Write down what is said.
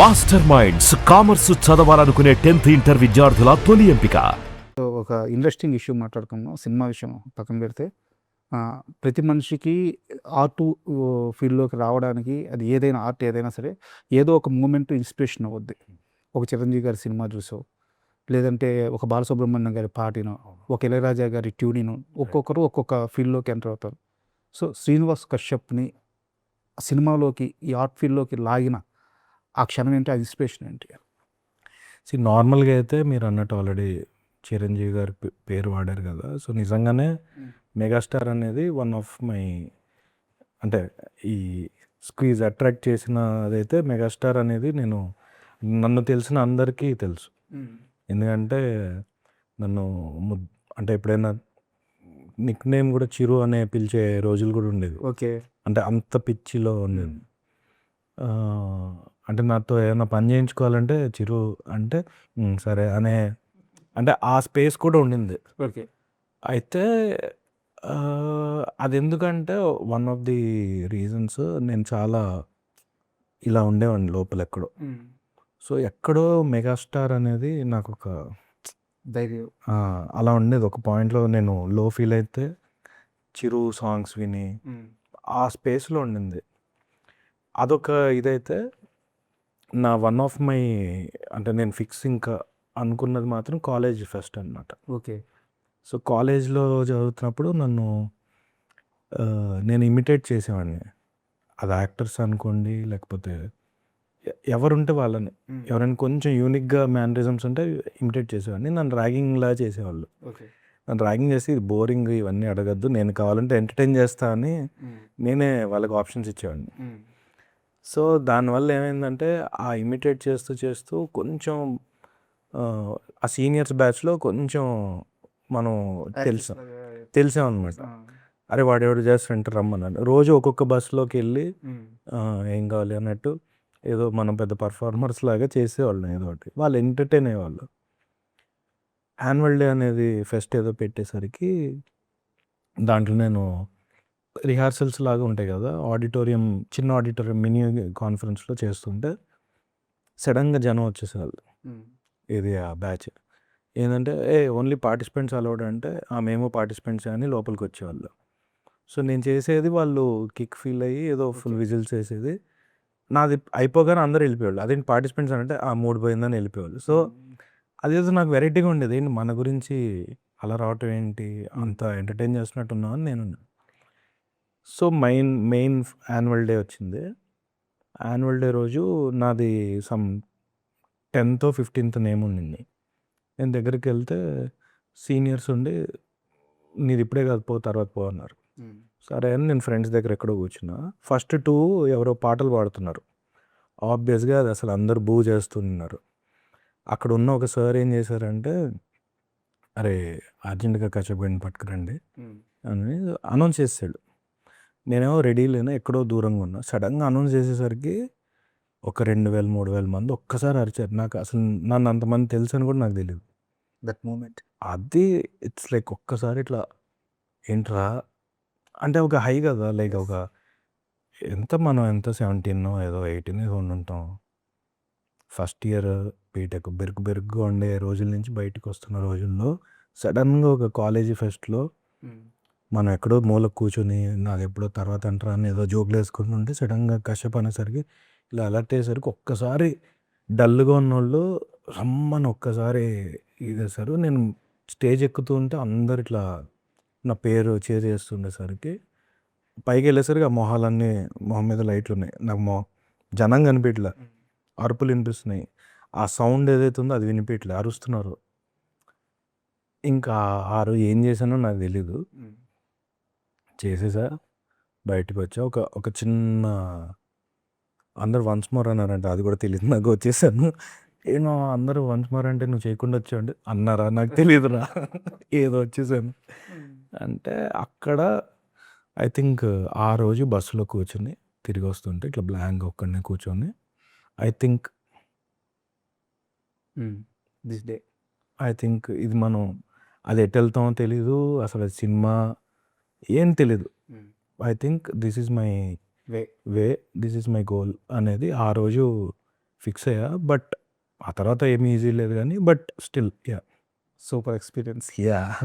Master minds commerce చదవాలనుకునే 10th inter విద్యార్థుల తొలి ఎంపిక. ఒక ఇంట్రెస్టింగ్ ఇష్యూ మాట్లాడుకుందాం. సినిమా విషయం పక్కన పెడితే ప్రతి మనిషికి ఆర్ట్ ఫీల్డ్లోకి రావడానికి అది ఏదైనా ఆర్ట్ ఏదైనా సరే ఏదో ఒక మూమెంట్ ఇన్స్పిరేషన్ అవుద్ది. ఒక చిరంజీవి గారి సినిమా చూసో, లేదంటే ఒక బాలసుబ్రహ్మణ్యం గారి పాటనో, ఒక ఇళయరాజా గారి ట్యూనినో, ఒక్కొక్కరు ఒక్కొక్క ఫీల్డ్లోకి ఎంటర్ అవుతారు. సో శ్రీనివాస్ కశ్యప్ని సినిమాలోకి ఈ ఆర్ట్ ఫీల్డ్లోకి లాగిన ఆ క్షణం ఏంటి, ఆ ఇన్స్పిరేషన్ ఏంటి? నార్మల్గా అయితే మీరు అన్నట్టు ఆల్రెడీ చిరంజీవి గారి పేరు వాడారు కదా. సో నిజంగానే మెగాస్టార్ అనేది వన్ ఆఫ్ మై, అంటే ఈ స్క్వీజ్ అట్రాక్ట్ చేసిన అదైతే మెగాస్టార్ అనేది నన్ను తెలిసిన అందరికీ తెలుసు. ఎందుకంటే నన్ను అంటే ఎప్పుడైనా నిక్ నేమ్ కూడా చిరు అనే పిలిచే రోజులు కూడా ఉండేది. ఓకే, అంటే అంత పిచ్చిలో ఉండేది. అంటే నాతో ఏమైనా పని చేయించుకోవాలంటే చిరు అంటే సరే అనే, అంటే ఆ స్పేస్ కూడా ఉండింది. ఓకే. అయితే అది ఎందుకంటే వన్ ఆఫ్ ది రీజన్స్ నేను చాలా ఇలా ఉండేవాడిని లోపల ఎక్కడో. సో ఎక్కడో మెగాస్టార్ అనేది నాకు ఒక ధైర్యం అలా ఉండేది. ఒక పాయింట్లో నేను లో ఫీల్ అయితే చిరు సాంగ్స్ విని ఆ స్పేస్లో ఉండింది. అదొక ఇదైతే నా వన్ ఆఫ్ మై, అంటే నేను ఫిక్స్ ఇంకా అనుకున్నది మాత్రం కాలేజ్ ఫెస్ట్ అనమాట. ఓకే. సో కాలేజ్లో చదువుతున్నప్పుడు నేను ఇమిటేట్ చేసేవాడిని. అది యాక్టర్స్ అనుకోండి, లేకపోతే ఎవరుంటే వాళ్ళని, ఎవరైనా కొంచెం యూనిక్గా మ్యానరిజమ్స్ ఉంటే ఇమిటేట్ చేసేవాడిని. నన్ను ర్యాగింగ్లా చేసేవాళ్ళు. ఓకే. నన్ను ర్యాగింగ్ చేసి ఇది బోరింగ్, ఇవన్నీ అడగద్దు, నేను కావాలంటే ఎంటర్టైన్ చేస్తా అని నేనే వాళ్ళకి ఆప్షన్స్ ఇచ్చేవాడిని. సో దానివల్ల ఏమైందంటే ఆ ఇమిటేట్ చేస్తూ చేస్తూ కొంచెం ఆ సీనియర్స్ బ్యాచ్లో కొంచెం మనం తెలిసామన్నమాట. అరే వాడెవడు చేస్తారంటే రమ్మన్నాడు. రోజు ఒక్కొక్క బస్సులోకి వెళ్ళి ఏం కావాలి అన్నట్టు ఏదో మనం పెద్ద పర్ఫార్మర్స్ లాగా చేసేవాళ్ళం ఏదో ఒకటి. వాళ్ళు ఎంటర్టైన్ అయ్యేవాళ్ళు. యాన్యువల్ డే అనేది ఫెస్ట్ ఏదో పెట్టేసరికి దాంట్లో నేను రిహార్సల్స్ లాగా ఉంటాయి కదా, ఆడిటోరియం, చిన్న ఆడిటోరియం మినీ కాన్ఫరెన్స్లో చేస్తుంటే సడన్గా జనం వచ్చేసేవాళ్ళు. ఇది ఆ బ్యాచ్ ఏంటంటే ఓన్లీ పార్టిసిపెంట్స్ అలౌడ్ అంటే మేము పార్టిసిపెంట్స్ అని లోపలికి వచ్చేవాళ్ళు. సో నేను చేసేది వాళ్ళు కిక్ ఫీల్ అయ్యి ఏదో ఫుల్ విజిల్స్ వేసేది. నాది అయిపోగానే అందరూ వెళ్ళిపోయేవాళ్ళు. అదేంటి పార్టిసిపెంట్స్ అంటే మూడు పోయిందని వెళ్ళిపోయేవాళ్ళు. సో అదేదో నాకు వెరైటీగా ఉండేది. ఏంటి మన గురించి అలా రావటం ఏంటి, అంత ఎంటర్టైన్ చేస్తున్నట్టున్నావు అని నేను. సో మెయిన్ యాన్యువల్ డే వచ్చింది. యాన్యువల్ డే రోజు నాది some 10th or 15th name ఉండింది. నేను దగ్గరికి వెళ్తే సీనియర్స్ ఉండి నీది ఇప్పుడే కాదు పో, తర్వాత పో అన్నారు. సరే అని నేను ఫ్రెండ్స్ దగ్గర ఎక్కడో కూర్చున్నా. ఫస్ట్ 2 ఎవరో పాటలు పాడుతున్నారు. ఆబ్వియస్గా అది అసలు అందరూ బూ చేస్తున్నారు. అక్కడ ఉన్న ఒక సార్ ఏం చేశారంటే, అరే అర్జెంటుగా కచ్చపగండి పట్టుకురండి అని అనౌన్స్ చేసాడు. నేనేమో రెడీ లేను, ఎక్కడో దూరంగా ఉన్నా. సడన్గా అనౌన్స్ చేసేసరికి ఒక 2000 3000 మంది ఒక్కసారి అరిచారు. నాకు అసలు నన్ను అంతమంది తెలుసు అని కూడా నాకు తెలియదు. దట్ మూమెంట్ అది ఇట్స్ లైక్ ఒక్కసారి ఇట్లా ఏంట్రా అంటే ఒక హై కదా, లైక్ ఒక మనం ఎంత 17 ఏదో 18 ఏదో ఉండుంటాం. ఫస్ట్ ఇయర్ బీటెక్ బెరుగ్గా ఉండే రోజుల నుంచి బయటకు వస్తున్న రోజుల్లో సడన్గా ఒక కాలేజీ ఫెస్ట్లో మనం ఎక్కడో మూలకు కూర్చొని నాకు ఎప్పుడో తర్వాత అంటారా అని ఏదో జోకులు వేసుకుని ఉంటే సడన్గా కశ్యప్ అనేసరికి ఇలా అలర్ట్ అయ్యేసరికి ఒక్కసారి డల్గా ఉన్నోళ్ళు రమ్మని ఒక్కసారి ఇదేశారు. నేను స్టేజ్ ఎక్కుతూ ఉంటే అందరు ఇట్లా నా పేరు చేర్ చేస్తుండేసరికి పైకి వెళ్ళేసరికి ఆ మొహం మీద లైట్లు ఉన్నాయి. నాకు జనం కనిపించలే, అరుపులు వినిపిస్తున్నాయి. ఆ సౌండ్ ఏదైతే ఉందో అది వినిపించలే, అరుస్తున్నారు. ఇంకా ఏం చేశానో నాకు తెలీదు. చేసేసా, బయటకు వచ్చా. ఒక చిన్న అందరు వన్స్ మోర్ అన్నారంటే అది కూడా తెలియదు నాకు. వచ్చేసాను. ఏమో అందరూ వన్స్ మోర్ అంటే నువ్వు చేయకుండా వచ్చావండి అన్నారా, నాకు తెలియదురా, ఏదో వచ్చేసాను. అంటే అక్కడ ఐ థింక్ ఆ రోజు బస్సులో కూర్చొని తిరిగి వస్తుంటే ఇట్లా బ్లాంక్ ఒక్కడనే కూర్చొని ఐ థింక్ దిస్ డే ఇది మనం అది ఎటు వెళ్తామో తెలీదు, అసలు సినిమా ఏం తెలీదు. I think this is my way, this is my goal అనేది ఆ రోజు ఫిక్స్ అయ్యా. బట్ ఆ తర్వాత ఏమీ ఈజీ లేదు గానీ but still super experience. Yeah!